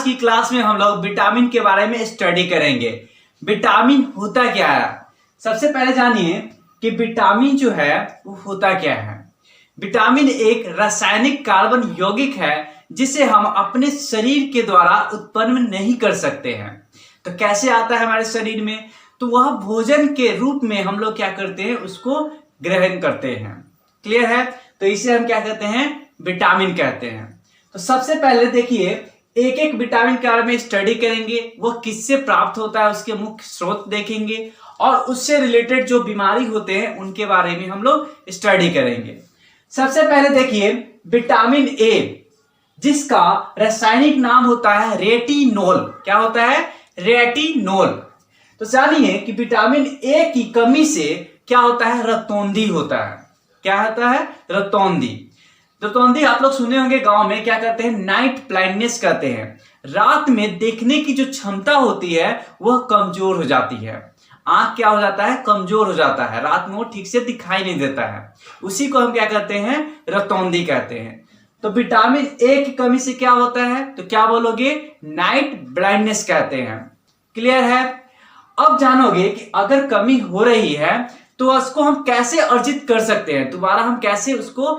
की क्लास में हम लोग विटामिन के बारे में स्टडी करेंगे। विटामिन होता क्या है, सबसे पहले जानिए कि विटामिन जो है वो होता क्या है। विटामिन एक रासायनिक कार्बन यौगिक है जिसे हम अपने शरीर के द्वारा उत्पन्न नहीं कर सकते हैं। तो कैसे आता है हमारे शरीर में, तो वह भोजन के रूप में हम लोग क्या करते हैं, उसको ग्रहण करते हैं। क्लियर है, तो इसे हम क्या कहते हैं, विटामिन कहते हैं। तो सबसे पहले देखिए, एक एक विटामिन के बारे में स्टडी करेंगे, वो किससे प्राप्त होता है उसके मुख्य स्रोत देखेंगे और उससे रिलेटेड जो बीमारी होते हैं उनके बारे में हम लोग स्टडी करेंगे। सबसे पहले देखिए विटामिन ए, जिसका रासायनिक नाम होता है रेटिनोल। क्या होता है, रेटिनोल। तो जानिए कि विटामिन ए की कमी से क्या होता है, रतौंधी होता है। क्या होता है, रतौंधी। रतौंधी आप लोग सुने होंगे, गांव में क्या कहते हैं, नाइट ब्लाइंडनेस कहते हैं। रात में देखने की जो क्षमता होती है वह कमजोर हो जाती है। आंख क्या हो जाता है, कमजोर हो जाता है, रात में वो ठीक से दिखाई नहीं देता है। उसी को हम क्या कहते हैं, रतौंधी कहते हैं। तो विटामिन ए की कमी से क्या होता है, तो क्या बोलोगे, नाइट ब्लाइंडनेस कहते हैं। क्लियर है। अब जानोगे कि अगर कमी हो रही है तो उसको हम कैसे अर्जित कर सकते हैं, दोबारा हम कैसे उसको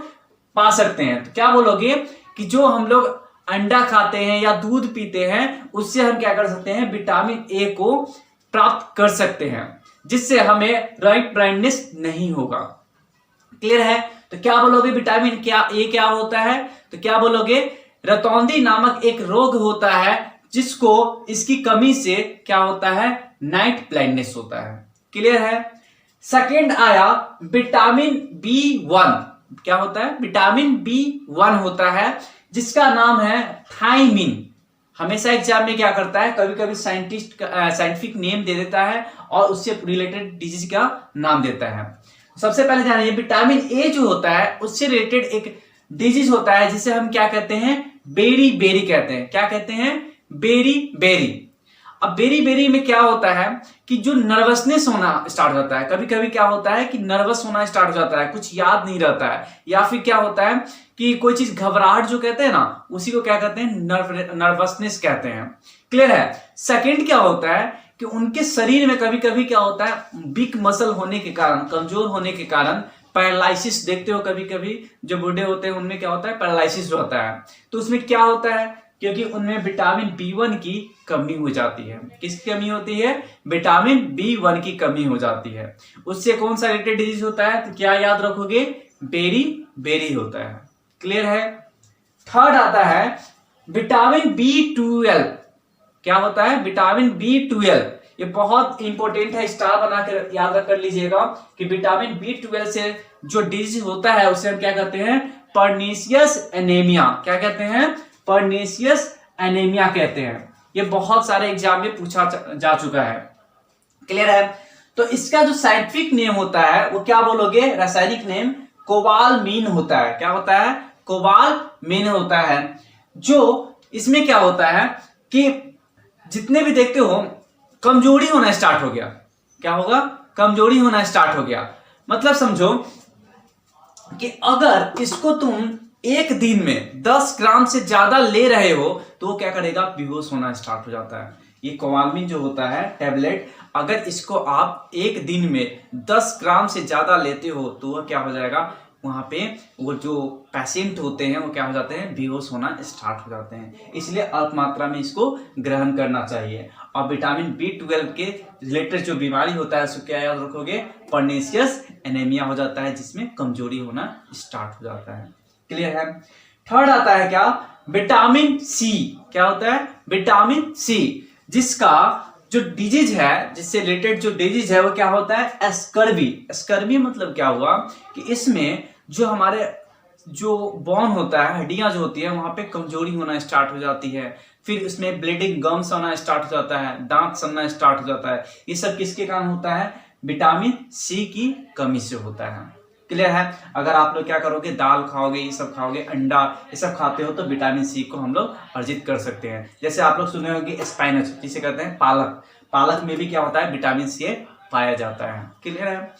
पा सकते हैं। तो क्या बोलोगे कि जो हम लोग अंडा खाते हैं या दूध पीते हैं उससे हम क्या कर सकते हैं, विटामिन ए को प्राप्त कर सकते हैं, जिससे हमें नाइट ब्लाइंडनेस नहीं होगा। क्लियर है। तो क्या बोलोगे, विटामिन क्या ए क्या होता है, तो क्या बोलोगे, रतौंधी नामक एक रोग होता है जिसको इसकी कमी से क्या होता है, नाइट ब्लाइंडनेस होता है। क्लियर है। सेकंड आया विटामिन बी1। क्या होता है, विटामिन बी1 होता है जिसका नाम है थायमिन। हमेशा एग्जाम में क्या करता है, कभी कभी साइंटिफिक नेम दे देता है और उससे रिलेटेड डिजीज का नाम देता है। सबसे पहले जानिए विटामिन ए जो होता है उससे रिलेटेड एक डिजीज होता है जिसे हम क्या कहते हैं, बेरी बेरी कहते हैं। क्या कहते हैं, बेरी बेरी। अब बेरी बेरी में क्या होता है कि जो नर्वसनेस होना स्टार्ट हो जाता है, कभी कभी क्या होता है कि नर्वस होना स्टार्ट हो जाता है, कुछ याद नहीं रहता है, या फिर क्या होता है कि कोई चीज घबराहट जो कहते हैं ना, उसी को क्या कहते हैं, नर्वसनेस कहते हैं। क्लियर है। सेकंड क्या होता है कि उनके शरीर में कभी कभी क्या होता है, वीक मसल होने के कारण, कमजोर होने के कारण पैरालिसिस देखते हो, कभी कभी जो बूढ़े होते हैं उनमें क्या होता है, पैरालिसिस होता है। तो उसमें क्या होता है, क्योंकि उनमें विटामिन बी1 की कमी हो जाती है। किसकी कमी होती है, विटामिन बी1 की कमी हो जाती है। उससे कौन सा रिलेटेड डिजीज होता है, तो क्या याद रखोगे, बेरी बेरी होता है। क्लियर है। थर्ड आता है विटामिन बी12। क्या होता है, विटामिन बी12। ये बहुत इंपॉर्टेंट है, स्टार बनाकर याद कर लीजिएगा कि विटामिन बी12 से जो डिजीज होता है उसे हम क्या कहते हैं, पर्नीशियस एनीमिया। क्या कहते हैं, पर्नीशियस एनीमिया कहते हैं। ये बहुत सारे एग्जाम में पूछा जा चुका है। क्लियर है। तो इसका जो साइंटिफिक नेम होता है वो क्या बोलोगे, रासायनिक नेम कोबालमीन होता है। क्या होता है, कोबालमीन होता है। जो इसमें क्या होता है कि जितने भी देखते हो कमजोरी होना स्टार्ट हो गया। क्या होगा, कमजोरी होना स्टार्ट हो गया। मतलब समझो कि अगर इसको तुम एक दिन में 10 ग्राम से ज्यादा ले रहे हो तो वो क्या करेगा, बेहोश होना स्टार्ट हो जाता है। ये कोबालमीन जो होता है टैबलेट, अगर इसको आप एक दिन में 10 ग्राम से ज्यादा लेते हो तो वह क्या हो जाएगा, वहां पे वो जो पेशेंट होते हैं वो क्या हो जाते हैं, बेहोश होना स्टार्ट हो जाते हैं। इसलिए अल्प मात्रा में इसको ग्रहण करना चाहिए। और विटामिन बी12 के रिलेटेड जो बीमारी होता है उसको क्या याद रखोगे, पर्नीशियस एनीमिया हो जाता है, जिसमें कमजोरी होना स्टार्ट हो जाता है। क्लियर है। थर्ड आता है क्या, विटामिन सी। क्या होता है, विटामिन सी, जिसका जो डिजीज है, जिससे रिलेटेड जो डिजीज है वो क्या होता है, स्कर्वी। स्कर्वी मतलब क्या हुआ कि इसमें जो हमारे जो बोन होता है, हड्डियां जो होती है वहां पे कमजोरी होना स्टार्ट हो जाती है। फिर उसमें ब्लीडिंग गम्स होना स्टार्ट हो जाता है, दांत सड़ना स्टार्ट हो जाता है। ये सब किसके कारण होता है, विटामिन सी की कमी से होता है। क्लियर है। अगर आप लोग क्या करोगे, दाल खाओगे, ये सब खाओगे, अंडा ये सब खाते हो तो विटामिन सी को हम लोग अर्जित कर सकते हैं। जैसे आप लोग सुने होंगे स्पाइनच, जिसे कहते हैं पालक। पालक में भी क्या होता है, विटामिन सी पाया जाता है। क्लियर है।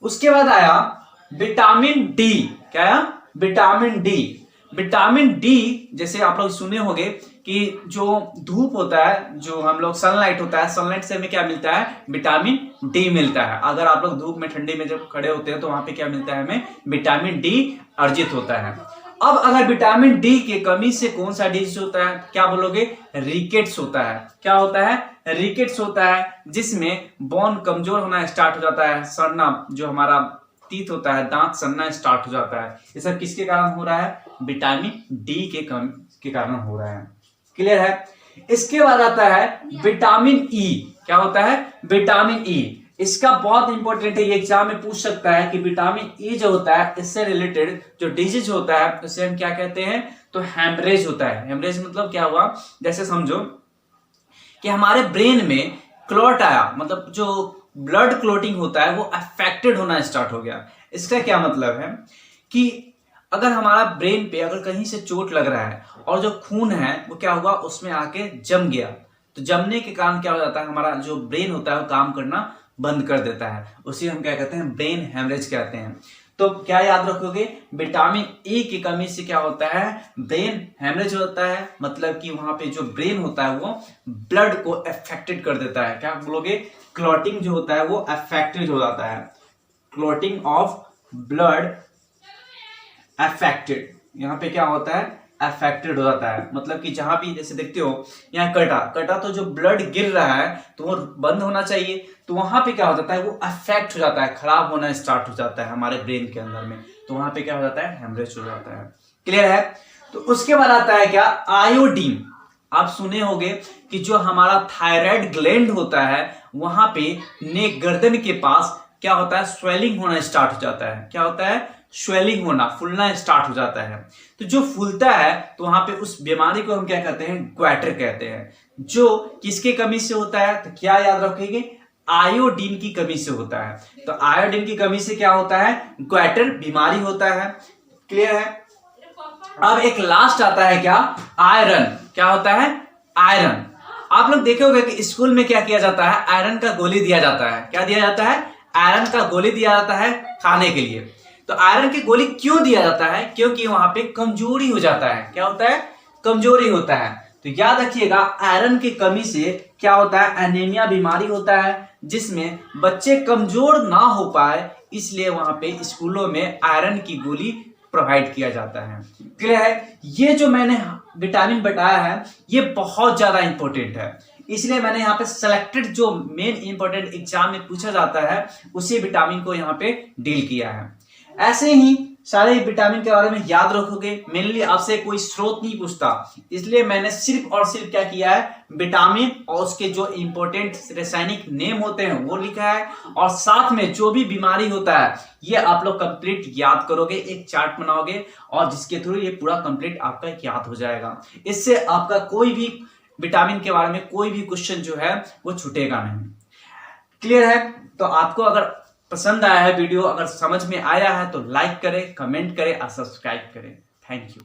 उसके बाद आया विटामिन डी। क्या आया, विटामिन डी। विटामिन डी जैसे आप लोग सुने होंगे कि जो धूप होता है, जो हम लोग सनलाइट होता है, सनलाइट से हमें क्या मिलता है, विटामिन डी मिलता है। अगर आप लोग धूप में ठंडी में जब खड़े होते हैं तो वहां पे क्या मिलता है, हमें विटामिन डी अर्जित होता है। अब अगर विटामिन डी की कमी से कौन सा डिजीज होता है, क्या बोलोगे, रिकेट्स होता है। क्या होता है, रिकेट्स होता है, जिसमें बोन कमजोर होना स्टार्ट हो जाता है, सड़ना, जो हमारा टीथ होता है, दांत सड़ना स्टार्ट हो जाता है। ये सब किसके कारण हो रहा है, विटामिन डी के कमी के कारण हो रहा है। क्लियर है। इसके बाद आता है विटामिन ई। क्या होता है, विटामिन ई। इसका बहुत इंपॉर्टेंट है, ये एग्जाम में पूछ सकता है कि विटामिन ई जो होता है, इससे रिलेटेड जो डिजीज होता है उसे हम क्या कहते हैं, तो हेमरेज होता है। हेमरेज मतलब क्या हुआ, जैसे समझो कि हमारे ब्रेन में क्लॉट आया, मतलब जो ब्लड क्लोटिंग होता है वो अफेक्टेड होना स्टार्ट हो गया। इसका क्या मतलब है कि अगर हमारा ब्रेन पे अगर कहीं से चोट लग रहा है और जो खून है वो क्या हुआ, उसमें आके जम गया, तो जमने के कारण क्या हो जाता है, हमारा जो ब्रेन होता है वो काम करना बंद कर देता है। उसी हम क्या कहते हैं, ब्रेन हेमरेज कहते हैं। तो क्या याद रखोगे, विटामिन ई की कमी से क्या होता है, ब्रेन हेमरेज होता है, मतलब कि वहां पे जो ब्रेन होता है वो ब्लड को अफेक्टेड कर देता है। क्या बोलोगे, क्लॉटिंग जो होता है वो अफेक्टेड हो जाता है, क्लॉटिंग ऑफ ब्लड अफेक्टेड। यहाँ पे क्या होता है, अफेक्टेड हो जाता है, मतलब कि जहां भी जैसे देखते हो यहाँ कटा तो जो ब्लड गिर रहा है तो वो बंद होना चाहिए, तो वहां पे क्या हो जाता है, वो अफेक्ट हो जाता है, खराब होना स्टार्ट हो जाता है हमारे ब्रेन के अंदर में, तो वहां पे क्या हो जाता है, हेमरेज हो जाता है। क्लियर है। तो उसके बाद आता है क्या, आयोडीन। आप सुने होंगे कि जो हमारा थायराइड ग्लैंड होता है वहां पे नेक, गर्दन के पास क्या होता है, स्वेलिंग होना स्टार्ट हो जाता है। क्या होता है, स्वेलिंग होना, फूलना स्टार्ट हो जाता है। तो जो फूलता है तो वहां पे उस बीमारी को हम क्या कहते हैं, ग्वैटर कहते हैं। जो किसके कमी से होता है, तो क्या याद रखेंगे, आयोडीन की कमी से होता है। तो आयोडीन की कमी से क्या होता है, ग्वैटर बीमारी होता है। क्लियर है। अब एक लास्ट आता है क्या, आयरन। क्या होता है, आयरन। आप लोग देखे होंगे कि स्कूल में क्या किया जाता है, आयरन का गोली दिया जाता है। क्या दिया जाता है, आयरन का गोली दिया जाता है खाने के लिए। तो आयरन की गोली क्यों दिया जाता है, क्योंकि वहां पे कमजोरी हो जाता है। क्या होता है, कमजोरी होता है। तो याद रखिएगा, आयरन की कमी से क्या होता है, एनीमिया बीमारी होता है, जिसमें बच्चे कमजोर ना हो पाए, इसलिए वहां पे स्कूलों में आयरन की गोली प्रोवाइड किया जाता है। क्लियर है। ये जो मैंने विटामिन बताया है ये बहुत ज्यादा इंपॉर्टेंट है, इसलिए मैंने यहाँ पे सिलेक्टेड जो मेन इंपॉर्टेंट एग्जाम में पूछा जाता है उसी विटामिन को यहाँ पे डील किया है। ऐसे ही सारे विटामिन के बारे में याद रखोगे। मेनली आपसे कोई स्रोत नहीं पूछता, इसलिए मैंने सिर्फ और सिर्फ क्या किया है, विटामिन और उसके जो इंपॉर्टेंट रासायनिक नेम होते हैं वो लिखा है, और साथ में जो भी बीमारी होता है ये आप लोग कंप्लीट याद करोगे, एक चार्ट बनाओगे और जिसके थ्रू ये पूरा कंप्लीट आपका याद हो जाएगा। इससे आपका कोई भी विटामिन के बारे में कोई भी क्वेश्चन जो है वो छूटेगा नहीं। क्लियर है। तो आपको अगर पसंद आया है वीडियो, अगर समझ में आया है तो लाइक करें, कमेंट करें और सब्सक्राइब करें। Thank you.